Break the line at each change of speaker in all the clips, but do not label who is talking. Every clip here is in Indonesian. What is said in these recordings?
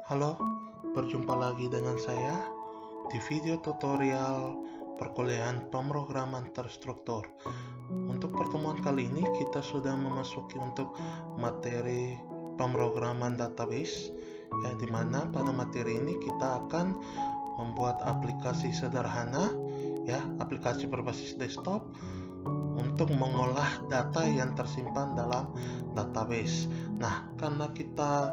Halo, berjumpa lagi dengan saya di video tutorial perkuliahan pemrograman terstruktur. Untuk pertemuan kali ini kita sudah memasuki untuk materi pemrograman database, di mana pada materi ini kita akan membuat aplikasi sederhana, aplikasi berbasis desktop untuk mengolah data yang tersimpan dalam database. Nah, karena kita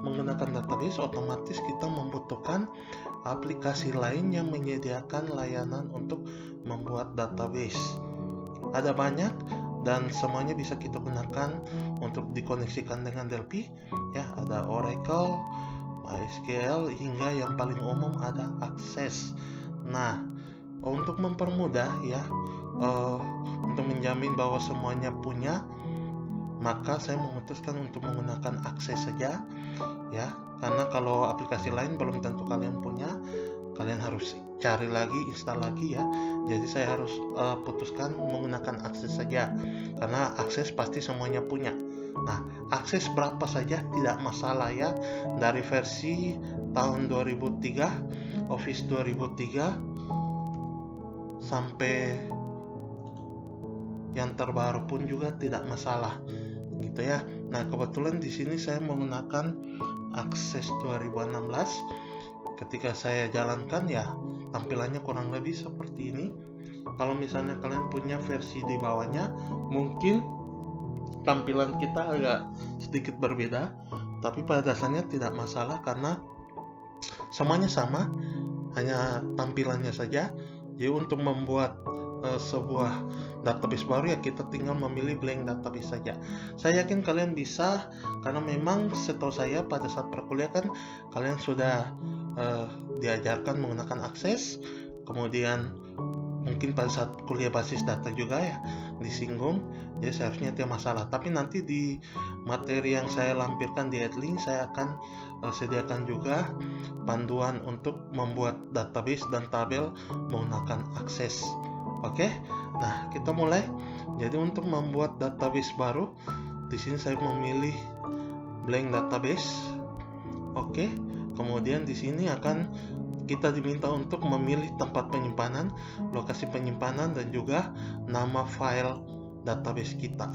menggunakan database, otomatis kita membutuhkan aplikasi lain yang menyediakan layanan untuk membuat database. Ada banyak dan semuanya bisa kita gunakan untuk dikoneksikan dengan Delphi. Ada Oracle, MySQL, hingga yang paling umum ada Access. Nah, untuk mempermudah untuk menjamin bahwa semuanya punya, maka saya memutuskan untuk menggunakan Access saja, karena kalau aplikasi lain belum tentu kalian punya, kalian harus cari lagi, install lagi ya. Jadi saya harus putuskan menggunakan Access saja, karena Access pasti semuanya punya. Nah, Access berapa saja tidak masalah ya, dari versi tahun 2003, Office 2003, sampai yang terbaru pun juga tidak masalah, gitu ya. Nah, kebetulan di sini saya menggunakan Access 2016. Ketika saya jalankan ya, tampilannya kurang lebih seperti ini. Kalau misalnya kalian punya versi di bawahnya, mungkin tampilan kita agak sedikit berbeda, tapi pada dasarnya tidak masalah karena semuanya sama, hanya tampilannya saja. Jadi untuk membuat sebuah database baru ya, kita tinggal memilih blank database saja. Saya yakin kalian bisa, karena memang setahu saya pada saat perkuliahan kalian sudah diajarkan menggunakan Access, kemudian mungkin pada saat kuliah basis data juga ya disinggung, jadi seharusnya tidak masalah. Tapi nanti di materi yang saya lampirkan di Edlink, saya akan sediakan juga panduan untuk membuat database dan tabel menggunakan Access. Oke, nah kita mulai. Jadi untuk membuat database baru, di sini saya memilih blank database. Oke, kemudian di sini akan kita diminta untuk memilih tempat penyimpanan, lokasi penyimpanan, dan juga nama file database kita.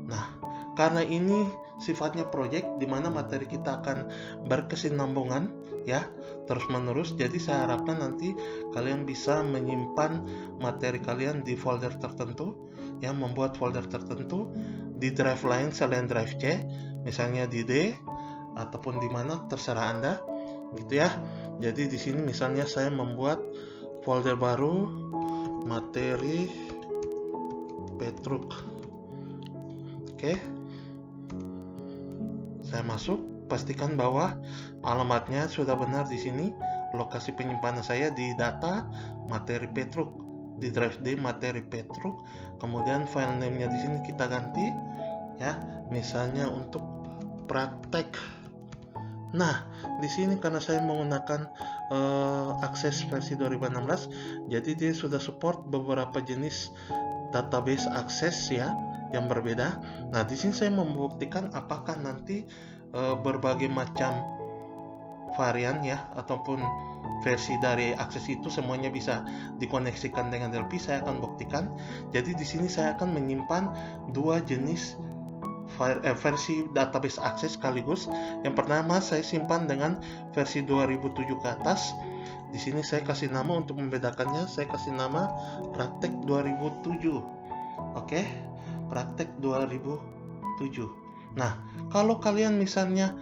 Nah, karena ini sifatnya project, di mana materi kita akan berkesinambungan ya, terus menerus. Jadi saya harapkan nanti kalian bisa menyimpan materi kalian di folder tertentu, membuat folder tertentu di drive lain selain drive C, misalnya di D ataupun di mana terserah Anda, gitu ya. Jadi di sini misalnya saya membuat folder baru, materi Petruk. Oke, saya masuk, pastikan bahwa alamatnya sudah benar di sini. Lokasi penyimpanan saya di data materi Petruk, di drive D materi Petruk. Kemudian file name-nya di sini kita ganti ya, misalnya untuk praktek. Nah, di sini karena saya menggunakan Access versi 2016, jadi dia sudah support beberapa jenis database Access ya, yang berbeda. Nah, di sini saya membuktikan apakah nanti berbagai macam varian ya, ataupun versi dari Access itu semuanya bisa dikoneksikan dengan Delphi. Saya akan buktikan. Jadi di sini saya akan menyimpan dua jenis versi database Access sekaligus. Yang pertama saya simpan dengan versi 2007 ke atas. Di sini saya kasih nama untuk membedakannya, saya kasih nama Praktek 2007. Oke, Praktek 2007. Nah, kalau kalian misalnya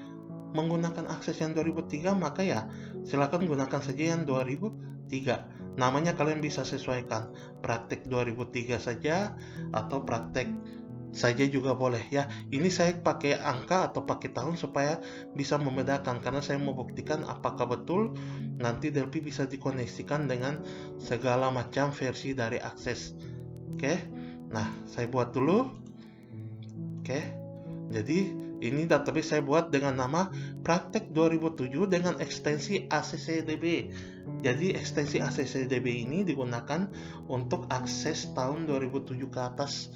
menggunakan Access yang 2003, maka ya silakan gunakan saja yang 2003. Namanya kalian bisa sesuaikan, Praktek 2003 saja atau Praktek saja juga boleh ya. Ini saya pakai angka atau pakai tahun supaya bisa membedakan, karena saya mau buktikan apakah betul nanti Delphi bisa dikoneksikan dengan segala macam versi dari Access. Oke, nah saya buat dulu. Oke, jadi ini database saya buat dengan nama Praktek 2007 dengan ekstensi ACCDB. Jadi ekstensi ACCDB ini digunakan untuk akses tahun 2007 ke atas,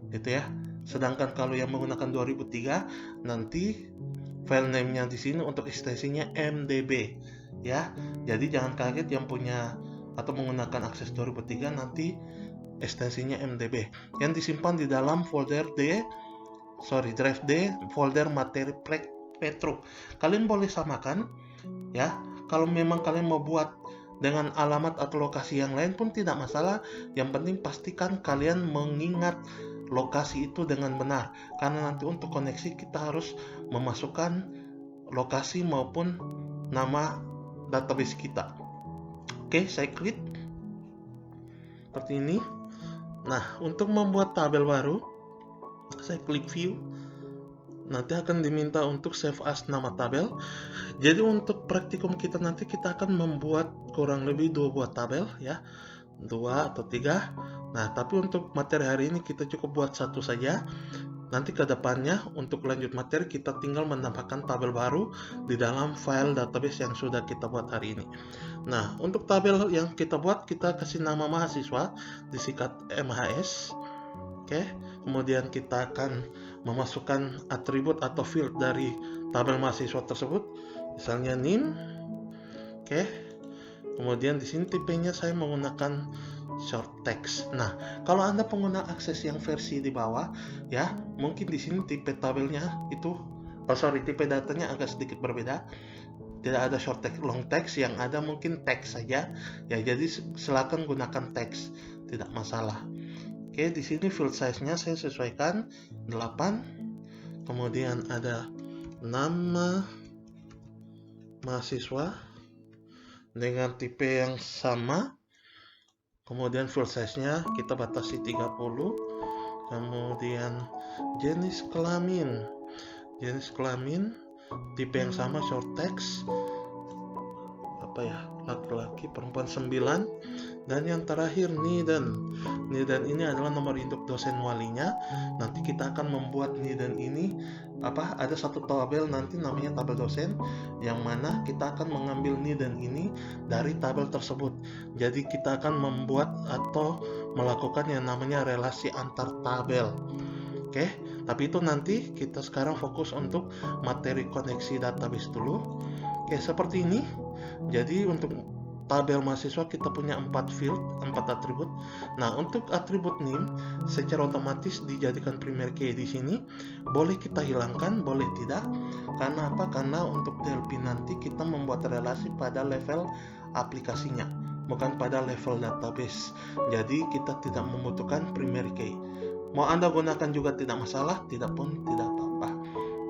gitu ya. Sedangkan kalau yang menggunakan 2003 nanti file name-nya di sini untuk ekstensinya MDB ya. Jadi jangan kaget yang punya atau menggunakan Access 2003 nanti ekstensinya MDB yang disimpan di dalam folder drive D, folder materi Petro. Kalian boleh samakan ya. Kalau memang kalian mau buat dengan alamat atau lokasi yang lain pun tidak masalah. Yang penting pastikan kalian mengingat lokasi itu dengan benar, karena nanti untuk koneksi kita harus memasukkan lokasi maupun nama database kita. Oke, saya klik seperti ini. Nah, untuk membuat tabel baru, saya klik view. Nanti akan diminta untuk save as nama tabel. Jadi untuk praktikum kita nanti kita akan membuat kurang lebih 2 buah tabel ya, 2 atau 3. Nah, tapi untuk materi hari ini kita cukup buat 1 saja. Nanti ke depannya untuk lanjut materi kita tinggal menambahkan tabel baru di dalam file database yang sudah kita buat hari ini. Nah, untuk tabel yang kita buat kita kasih nama mahasiswa disingkat MHS. Oke, kemudian kita akan memasukkan atribut atau field dari tabel mahasiswa tersebut, misalnya NIM. Oke, kemudian di sini tipenya saya menggunakan short text. Nah, kalau Anda pengguna akses yang versi di bawah ya, mungkin di sini tipe tabelnya itu tipe datanya agak sedikit berbeda. Tidak ada short text, long text, yang ada mungkin teks saja ya. Jadi silakan gunakan teks, tidak masalah. Oke, di sini field size-nya saya sesuaikan 8. Kemudian ada nama mahasiswa dengan tipe yang sama. Kemudian field size-nya kita batasi 30. Kemudian jenis kelamin tipe yang sama, short text. Laki-laki, perempuan 9. Dan yang terakhir NIDAN ini adalah nomor induk dosen walinya. Nanti kita akan membuat NIDAN ini ada satu tabel nanti namanya tabel dosen, yang mana kita akan mengambil NIDAN ini dari tabel tersebut. Jadi kita akan membuat atau melakukan yang namanya relasi antar tabel. Oke, tapi itu nanti kita sekarang fokus untuk materi koneksi database dulu. Oke, seperti ini. Jadi untuk tabel mahasiswa kita punya 4 field, 4 atribut. Nah, untuk atribut name secara otomatis dijadikan primary key di sini. Boleh kita hilangkan, boleh tidak. Karena apa? Karena untuk DLP nanti kita membuat relasi pada level aplikasinya, bukan pada level database. Jadi kita tidak membutuhkan primary key. Mau Anda gunakan juga tidak masalah, tidak pun tidak apa-apa.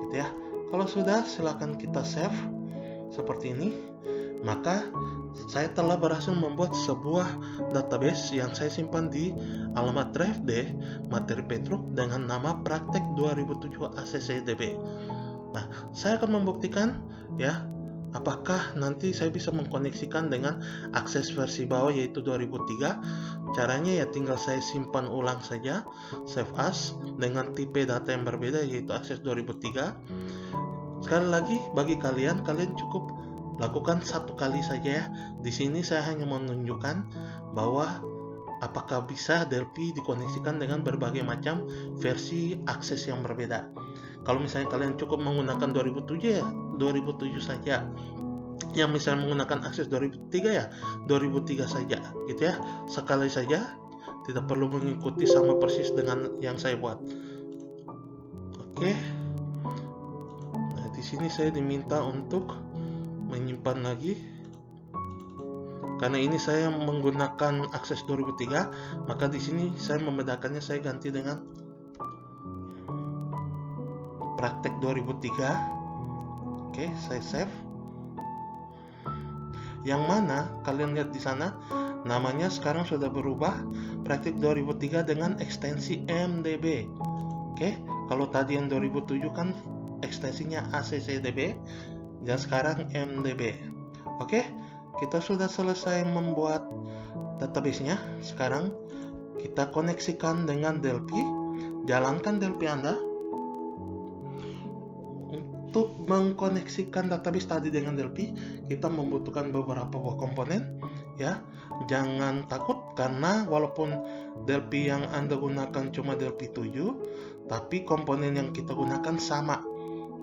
Gitu ya. Kalau sudah, silakan kita save seperti ini. Maka saya telah berhasil membuat sebuah database yang saya simpan di alamat drive D materi Petro dengan nama praktek 2007 ACCDB. Nah, saya akan membuktikan ya, apakah nanti saya bisa mengkoneksikan dengan akses versi bawah yaitu 2003. Caranya ya tinggal saya simpan ulang saja, save as dengan tipe data yang berbeda yaitu akses 2003. Sekali lagi bagi kalian cukup lakukan 1 kali saja ya. Di sini saya hanya menunjukkan bahwa apakah bisa DLP dikoneksikan dengan berbagai macam versi akses yang berbeda. Kalau misalnya kalian cukup menggunakan 2007 ya 2007 saja. Yang misalnya menggunakan akses 2003 ya 2003 saja gitu ya. Sekali saja, tidak perlu mengikuti sama persis dengan yang saya buat. Oke. Nah, di sini saya diminta untuk menyimpan lagi, karena ini saya menggunakan akses 2003, maka di sini saya membedakannya, saya ganti dengan praktek 2003. Oke, saya save. Yang mana kalian lihat di sana namanya sekarang sudah berubah, praktek 2003 dengan ekstensi MDB. Oke, kalau tadi yang 2007 kan ekstensinya ACCDB, dan sekarang MDB. Oke, kita sudah selesai membuat database-nya. Sekarang kita koneksikan dengan DLP. Jalankan DLP Anda. Untuk mengkoneksikan database tadi dengan DLP, kita membutuhkan beberapa buah komponen ya. Jangan takut, karena walaupun DLP yang Anda gunakan cuma DLP 7, tapi komponen yang kita gunakan sama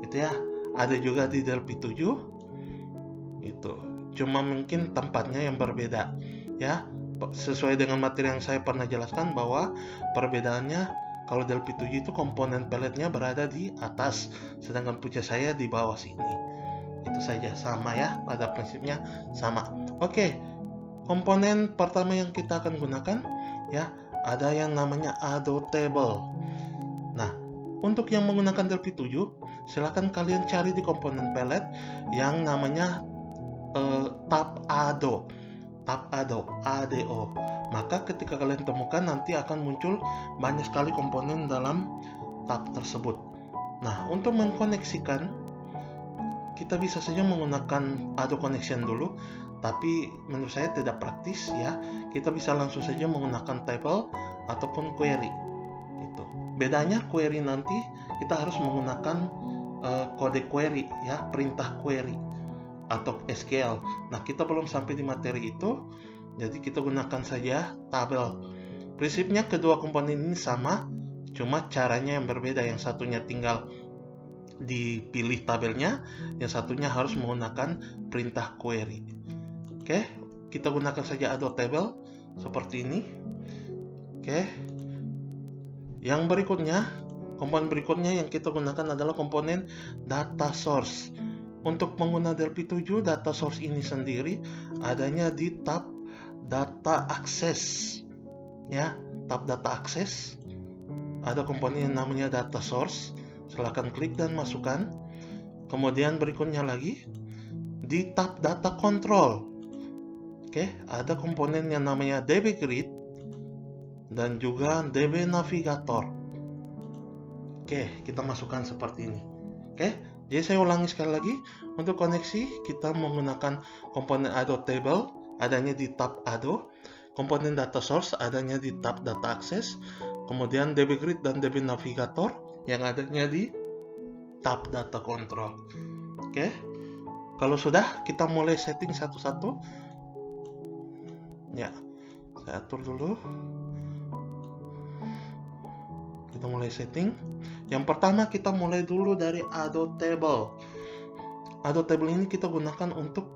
gitu ya. ada juga di Delphi 7 itu, cuma mungkin tempatnya yang berbeda ya, sesuai dengan materi yang saya pernah jelaskan bahwa perbedaannya kalau Delphi 7 itu komponen peletnya berada di atas, sedangkan punya saya di bawah sini. Itu saja, sama ya, pada prinsipnya sama. Oke, komponen pertama yang kita akan gunakan ya, ada yang namanya Ado Table. Nah, untuk yang menggunakan Delphi 7, silahkan kalian cari di komponen pelet yang namanya tab Ado, ADO. Maka ketika kalian temukan nanti akan muncul banyak sekali komponen dalam tab tersebut. Nah, untuk mengkoneksikan kita bisa saja menggunakan Ado connection dulu, tapi menurut saya tidak praktis ya. Kita bisa langsung saja menggunakan table ataupun query. Itu. Bedanya query nanti kita harus menggunakan kode query ya, perintah query atau SQL. Nah, kita belum sampai di materi itu, jadi kita gunakan saja tabel. Prinsipnya kedua komponen ini sama, cuma caranya yang berbeda. Yang satunya tinggal dipilih tabelnya, yang satunya harus menggunakan perintah query. Oke, kita gunakan saja Ado Table seperti ini. Oke, yang berikutnya, komponen berikutnya yang kita gunakan adalah komponen data source. Untuk pengguna Delphi 7, data source ini sendiri adanya di tab data access ya, tab data access ada komponen yang namanya data source. Silahkan klik dan masukkan. Kemudian berikutnya lagi di tab data control, oke, ada komponen yang namanya DB Grid dan juga DB Navigator. Oke, kita masukkan seperti ini. Oke, jadi saya ulangi sekali lagi. Untuk koneksi kita menggunakan komponen Ado Table adanya di tab Ado, komponen data source adanya di tab data access, kemudian DB Grid dan DB Navigator yang adanya di tab data control. Oke, kalau sudah kita mulai setting satu-satu ya. Saya atur dulu, kita mulai setting. Yang pertama kita mulai dulu dari Ado Table. Ado Table ini kita gunakan untuk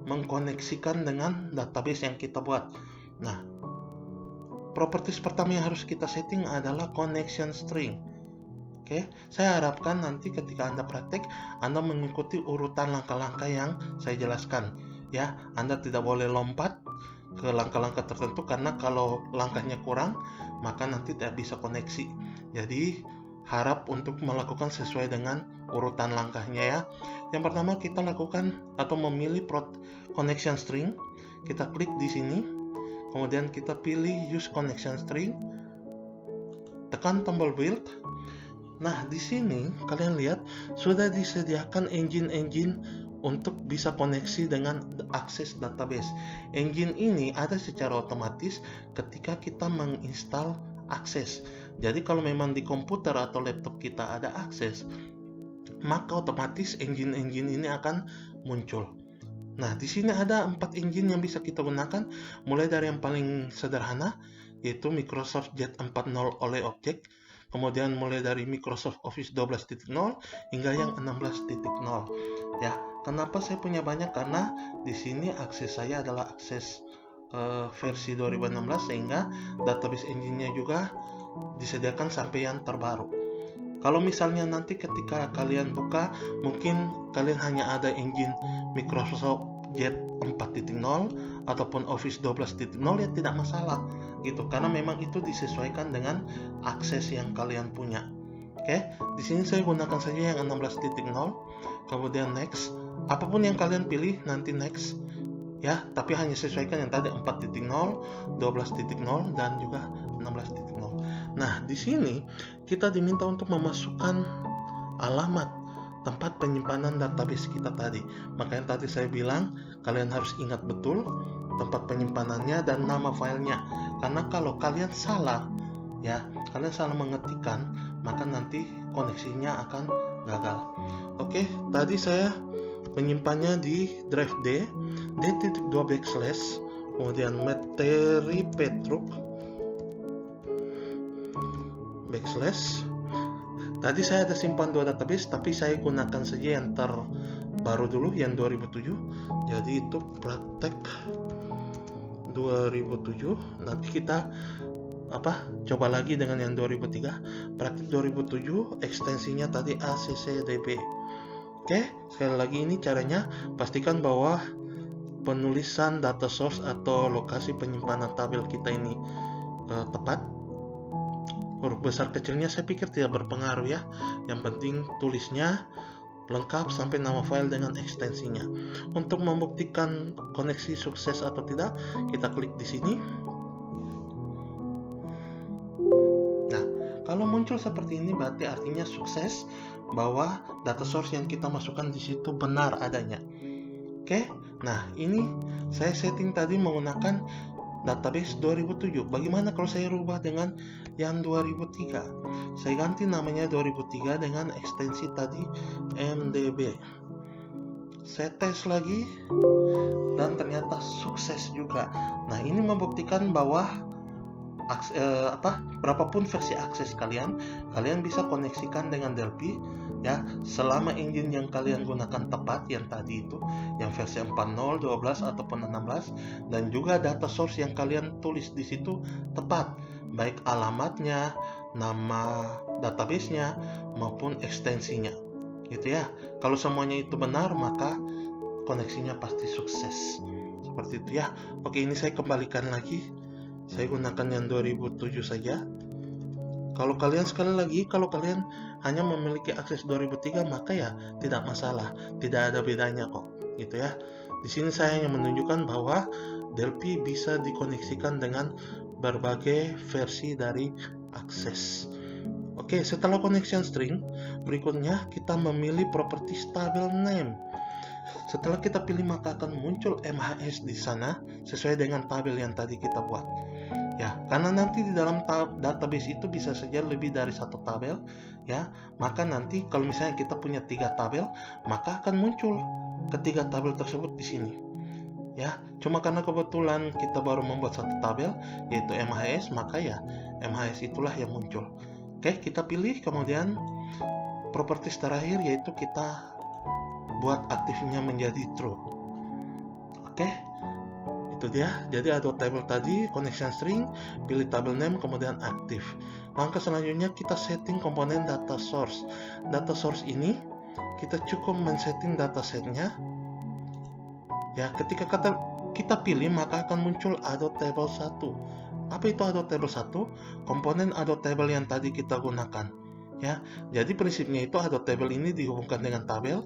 mengkoneksikan dengan database yang kita buat. Nah, properties pertama yang harus kita setting adalah connection string. Oke, saya harapkan nanti ketika Anda praktek, Anda mengikuti urutan langkah-langkah yang saya jelaskan. Ya, Anda tidak boleh lompat ke langkah-langkah tertentu, karena kalau langkahnya kurang, maka nanti tidak bisa koneksi. Jadi, harap untuk melakukan sesuai dengan urutan langkahnya ya. Yang pertama kita lakukan atau memilih connection string. Kita klik di sini, kemudian kita pilih use connection string, tekan tombol build. Nah, di sini kalian lihat sudah disediakan engine untuk bisa koneksi dengan akses database. Engine ini ada secara otomatis ketika kita menginstal akses. Jadi kalau memang di komputer atau laptop kita ada akses, maka otomatis engine ini akan muncul. Nah, di sini ada 4 engine yang bisa kita gunakan, mulai dari yang paling sederhana yaitu Microsoft Jet 4.0 oleh Object, kemudian mulai dari Microsoft Office 12.0 hingga yang 16.0. Ya, kenapa saya punya banyak? Karena di sini akses saya adalah akses versi 2016, sehingga database engine-nya juga disediakan sampai yang terbaru. Kalau misalnya nanti ketika kalian buka, mungkin kalian hanya ada engine Microsoft Jet 4.0 ataupun Office 12.0, ya tidak masalah gitu, karena memang itu disesuaikan dengan akses yang kalian punya. Oke, di sini saya gunakan saja yang 16.0, kemudian next. Apapun yang kalian pilih nanti next ya, tapi hanya sesuaikan yang tadi 4.0, 12.0 dan juga 16.0. Nah, di sini kita diminta untuk memasukkan alamat tempat penyimpanan database kita tadi. Makanya tadi saya bilang kalian harus ingat betul tempat penyimpanannya dan nama filenya. Karena kalau kalian salah ya, kalian salah mengetikkan, maka nanti koneksinya akan gagal. Oke, tadi saya menyimpannya di drive D, D.2 backslash, kemudian materi Petruk backslash, Tadi saya ada simpan 2 database, tapi saya gunakan saja yang terbaru dulu, yang 2007. Jadi itu praktek 2007. Nanti kita coba lagi dengan yang 2003. Praktek 2007 ekstensinya tadi ACCDB. Oke, sekali lagi ini caranya, pastikan bahwa penulisan data source atau lokasi penyimpanan tabel kita ini tepat. Huruf besar kecilnya saya pikir tidak berpengaruh ya. Yang penting tulisnya lengkap sampai nama file dengan ekstensinya. Untuk membuktikan koneksi sukses atau tidak, kita klik di sini. Nah, kalau muncul seperti ini berarti artinya sukses, bahwa data source yang kita masukkan di situ benar adanya. Oke, nah ini saya setting tadi menggunakan database 2007. Bagaimana kalau saya rubah dengan yang 2003? Saya ganti namanya 2003 dengan ekstensi tadi MDB. Saya tes lagi dan ternyata sukses juga. Nah, ini membuktikan bahwa berapapun versi akses kalian bisa koneksikan dengan Delphi ya, selama engine yang kalian gunakan tepat, yang tadi itu yang versi 4.0, 12 ataupun 16, dan juga data source yang kalian tulis di situ tepat, baik alamatnya, nama database-nya maupun ekstensinya gitu ya. Kalau semuanya itu benar, maka koneksinya pasti sukses. Seperti itu ya. Oke, ini saya kembalikan lagi. Saya gunakan yang 2007 saja. Kalau kalian hanya memiliki akses 2003, maka ya tidak masalah, tidak ada bedanya kok, gitu ya. Di sini saya hanya menunjukkan bahwa Delphi bisa dikoneksikan dengan berbagai versi dari akses. Oke, setelah connection string, berikutnya kita memilih properties tabel name. Setelah kita pilih, maka akan muncul MHS di sana sesuai dengan tabel yang tadi kita buat. Ya, karena nanti di dalam database itu bisa saja lebih dari satu tabel, ya. Maka nanti kalau misalnya kita punya 3 tabel, maka akan muncul ketiga tabel tersebut di sini. Ya, cuma karena kebetulan kita baru membuat satu tabel, yaitu MHS, maka ya MHS itulah yang muncul. Oke, kita pilih, kemudian properties terakhir yaitu kita buat aktifnya menjadi true. Oke, itu dia. Jadi ada table tadi, connection string, pilih table name, kemudian aktif. Langkah selanjutnya kita setting komponen data source. Data source ini kita cukup men-setting datasetnya. Ya, ketika kita pilih, maka akan muncul Added Table 1. Apa itu Added Table 1? Komponen Added Table yang tadi kita gunakan. Ya, jadi prinsipnya itu Added Table ini dihubungkan dengan tabel,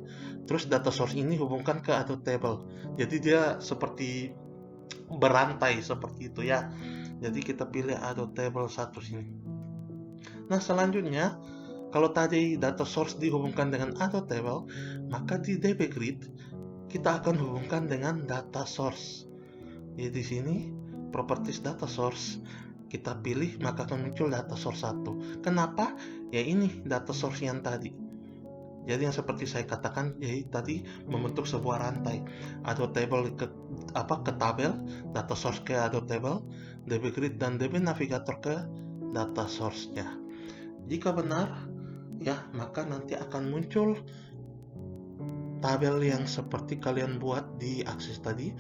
terus data source ini hubungkan ke Added Table. Jadi dia seperti berantai seperti itu ya. Jadi kita pilih Added Table 1 sini. Nah, selanjutnya kalau tadi data source dihubungkan dengan Added Table, maka di DB Grid kita akan hubungkan dengan data source. Jadi di sini properties data source kita pilih, maka akan muncul data source 1. Kenapa? Ya ini data source yang tadi. Jadi yang seperti saya katakan, jadi tadi membentuk sebuah rantai. Added Table ke tabel, data source ke Added Table, DB Grid dan DB Navigator ke data source-nya. Jika benar, ya maka nanti akan muncul tabel yang seperti kalian buat di akses tadi,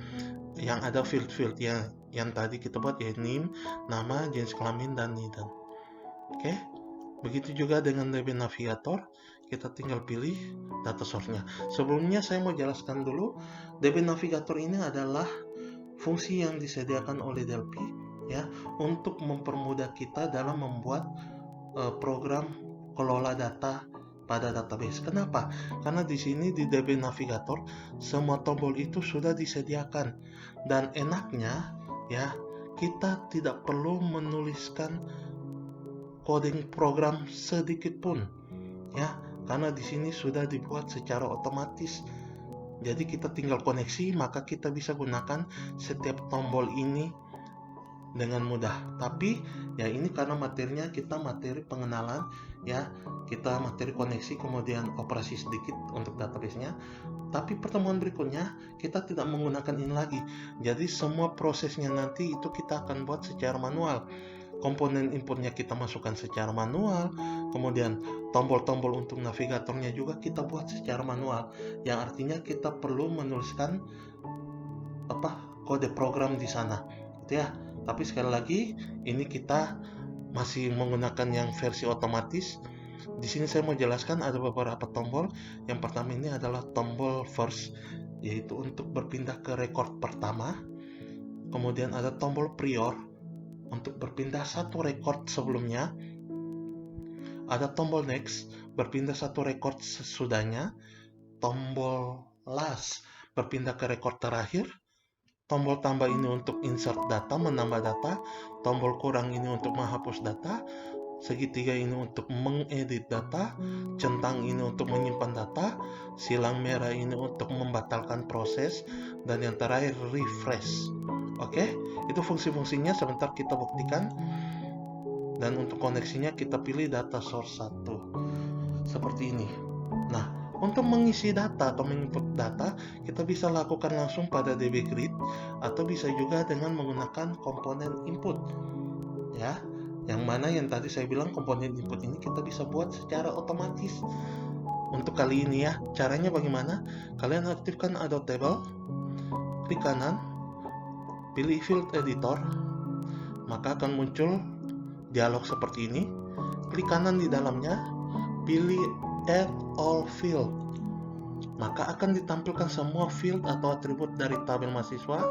yang ada field-field yang tadi kita buat, yaitu name, nama, jenis kelamin, dan nidan. Oke, begitu juga dengan DB Navigator, kita tinggal pilih data source-nya. Sebelumnya saya mau jelaskan dulu, DB Navigator ini adalah fungsi yang disediakan oleh Delphi ya, untuk mempermudah kita dalam membuat program kelola data pada database. Kenapa? Karena di sini di DB Navigator semua tombol itu sudah disediakan, dan enaknya ya kita tidak perlu menuliskan coding program sedikit pun ya, karena di sini sudah dibuat secara otomatis. Jadi kita tinggal koneksi, maka kita bisa gunakan setiap tombol ini dengan mudah. Tapi ya ini karena materinya kita materi pengenalan ya, kita materi koneksi kemudian operasi sedikit untuk database-nya. Tapi pertemuan berikutnya kita tidak menggunakan ini lagi. Jadi semua prosesnya nanti itu kita akan buat secara manual. komponen inputnya kita masukkan secara manual, kemudian tombol-tombol untuk navigatornya juga kita buat secara manual, yang artinya kita perlu menuliskan kode program di sana, gitu ya. Tapi sekali lagi, ini kita masih menggunakan yang versi otomatis. Di sini saya mau jelaskan ada beberapa tombol. Yang pertama ini adalah tombol first, yaitu untuk berpindah ke record pertama. Kemudian ada tombol prior untuk berpindah satu record sebelumnya. Ada tombol next, berpindah satu record sesudahnya. Tombol last, berpindah ke record terakhir. Tombol tambah ini untuk insert data, menambah data. Tombol kurang ini untuk menghapus data. Segitiga ini untuk mengedit data. Centang ini untuk menyimpan data. Silang merah ini untuk membatalkan proses. Dan yang terakhir refresh. Oke, itu fungsi-fungsinya. Sebentar kita buktikan. Dan untuk koneksinya kita pilih data source 1 seperti ini. Nah, untuk mengisi data atau menginput data, kita bisa lakukan langsung pada DB Grid atau bisa juga dengan menggunakan komponen input. Ya, yang mana yang tadi saya bilang komponen input ini kita bisa buat secara otomatis. Untuk kali ini ya, caranya bagaimana? Kalian aktifkan Adobe Table, klik kanan, pilih Field Editor, maka akan muncul dialog seperti ini. Klik kanan di dalamnya, pilih Add All Field, maka akan ditampilkan semua field atau atribut dari tabel mahasiswa.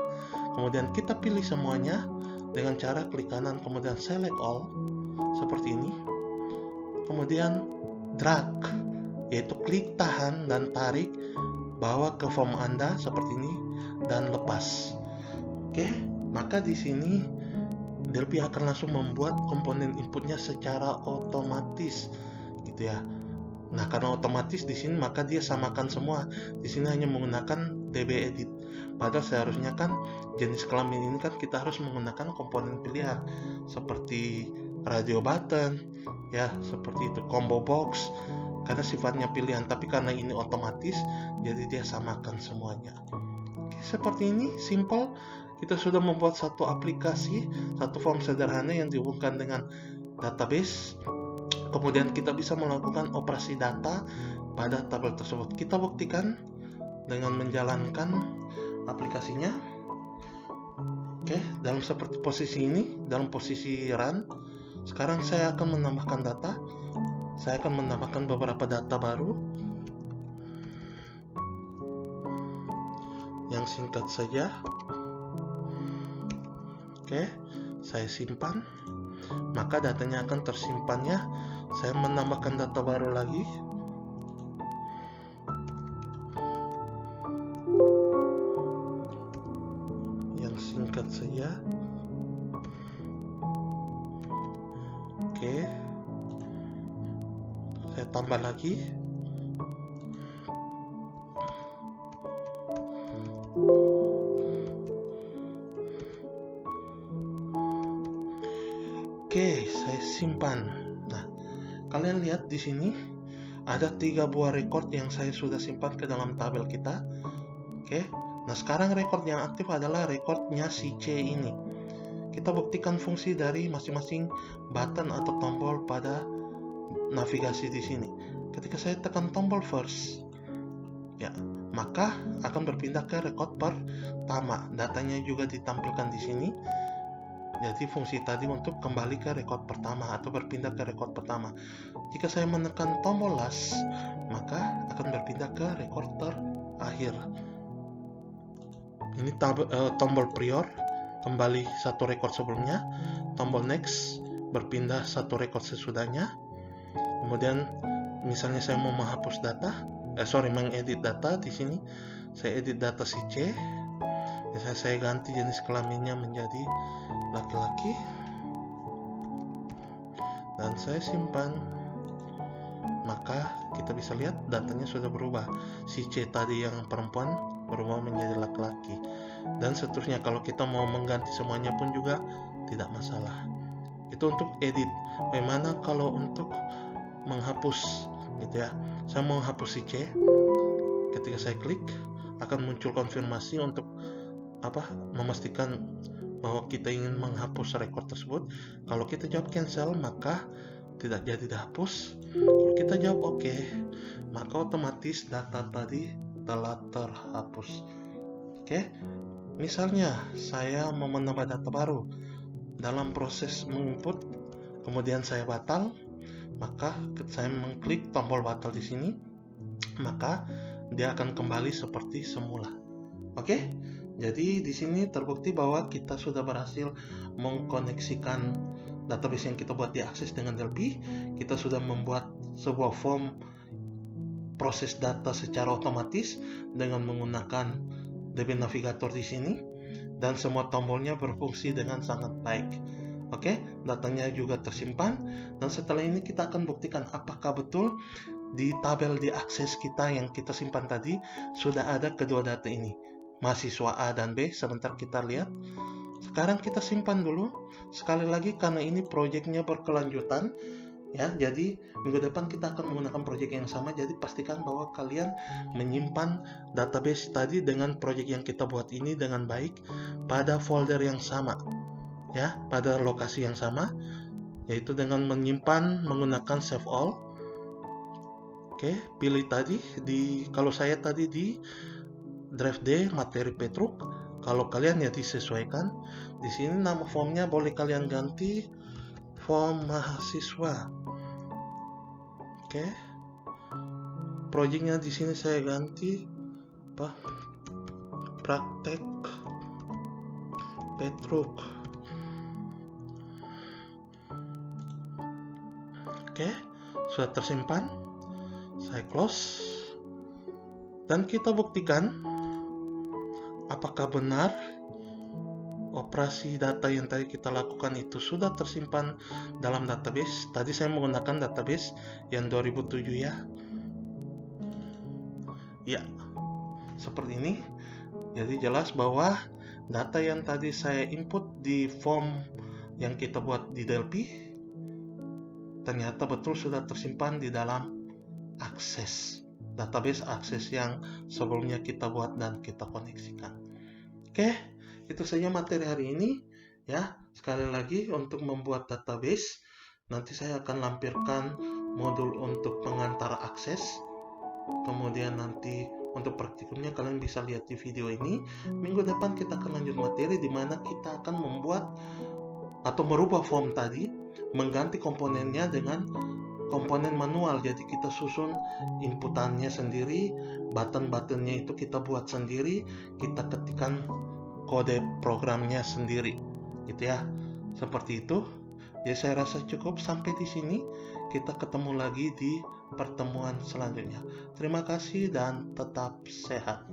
Kemudian kita pilih semuanya dengan cara klik kanan, kemudian Select All seperti ini. Kemudian drag, yaitu klik tahan dan tarik bawa ke form Anda seperti ini dan lepas. Oke, maka di sini Delphi akan langsung membuat komponen inputnya secara otomatis, gitu ya. Nah, karena otomatis di sini maka dia samakan semua. Di sini hanya menggunakan DB Edit. Padahal seharusnya kan jenis kelamin ini kan kita harus menggunakan komponen pilihan seperti radio button, ya, seperti itu, combo box, karena sifatnya pilihan. Tapi karena ini otomatis, jadi dia samakan semuanya. Oke, seperti ini, simple. Kita sudah membuat satu aplikasi, satu form sederhana yang dihubungkan dengan database. Kemudian kita bisa melakukan operasi data pada tabel tersebut. Kita buktikan dengan menjalankan aplikasinya. Oke, dalam seperti posisi ini, dalam posisi run. Sekarang saya akan menambahkan data. Saya akan menambahkan beberapa data baru yang singkat saja. Oke, saya simpan. Maka datanya akan tersimpannya. Saya menambahkan data baru lagi. Yang singkat saja. Oke. Saya tambah lagi. Oke, saya simpan. Nah, kalian lihat di sini ada 3 buah record yang saya sudah simpan ke dalam tabel kita. Oke. Nah, sekarang record yang aktif adalah recordnya si C ini. Kita buktikan fungsi dari masing-masing button atau tombol pada navigasi di sini. Ketika saya tekan tombol first, ya, maka akan berpindah ke record pertama. Datanya juga ditampilkan di sini. Jadi fungsi tadi untuk kembali ke record pertama atau berpindah ke record pertama. Jika saya menekan tombol last, maka akan berpindah ke record terakhir. Ini tombol prior, kembali satu record sebelumnya. Tombol next, berpindah satu record sesudahnya. Kemudian misalnya saya mau menghapus data, mengedit data di sini. Saya edit data si C. Misalnya saya ganti jenis kelaminnya menjadi laki-laki dan saya simpan, maka kita bisa lihat datanya sudah berubah. Si C tadi yang perempuan berubah menjadi laki-laki, dan seterusnya. Kalau kita mau mengganti semuanya pun juga tidak masalah. Itu untuk edit. Bagaimana kalau untuk menghapus, gitu ya. Saya mau hapus si C. Ketika saya klik akan muncul konfirmasi untuk memastikan bahwa kita ingin menghapus rekor tersebut. Kalau kita jawab cancel, maka tidak jadi dihapus. Kalau kita jawab oke, maka otomatis data tadi telah terhapus. Oke, misalnya saya mau menambah data baru. Dalam proses menginput, kemudian saya batal, maka saya mengklik tombol batal di sini, maka dia akan kembali seperti semula. Oke, jadi di sini terbukti bahwa kita sudah berhasil mengkoneksikan database yang kita buat di Access dengan Delphi. Kita sudah membuat sebuah form proses data secara otomatis dengan menggunakan DB Navigator di sini, dan semua tombolnya berfungsi dengan sangat baik. Oke, datanya juga tersimpan, dan setelah ini kita akan buktikan apakah betul di tabel di Access kita yang kita simpan tadi sudah ada kedua data ini, mahasiswa A dan B. Sebentar kita lihat. Sekarang kita simpan dulu. Sekali lagi, karena ini proyeknya berkelanjutan, ya, jadi minggu depan kita akan menggunakan proyek yang sama. Jadi pastikan bahwa kalian menyimpan database tadi dengan proyek yang kita buat ini dengan baik pada folder yang sama, ya, pada lokasi yang sama, yaitu dengan menyimpan menggunakan save all. Oke, pilih tadi kalau saya tadi di drive D materi Petruk. Kalau kalian ya disesuaikan. Di sini nama formnya boleh kalian ganti form mahasiswa. Oke, proyeknya di sini saya ganti praktek Petruk. Oke, sudah tersimpan. Saya close, dan kita buktikan apakah benar operasi data yang tadi kita lakukan itu sudah tersimpan dalam database. Tadi saya menggunakan database yang 2007, ya. Ya, seperti ini. Jadi jelas bahwa data yang tadi saya input di form yang kita buat di Delphi ternyata betul sudah tersimpan di dalam Access, database Access yang sebelumnya kita buat dan kita koneksikan. Oke, itu saja materi hari ini, ya. Sekali lagi, untuk membuat database nanti saya akan lampirkan modul untuk pengantar akses. Kemudian nanti untuk praktikumnya kalian bisa lihat di video ini. Minggu depan kita akan lanjut materi di mana kita akan membuat atau merubah form tadi, mengganti komponennya dengan komponen manual. Jadi kita susun inputannya sendiri, button-buttonnya itu kita buat sendiri, kita ketikkan kode programnya sendiri, gitu ya. Seperti itu. Ya, saya rasa cukup sampai di sini. Kita ketemu lagi di pertemuan selanjutnya. Terima kasih dan tetap sehat.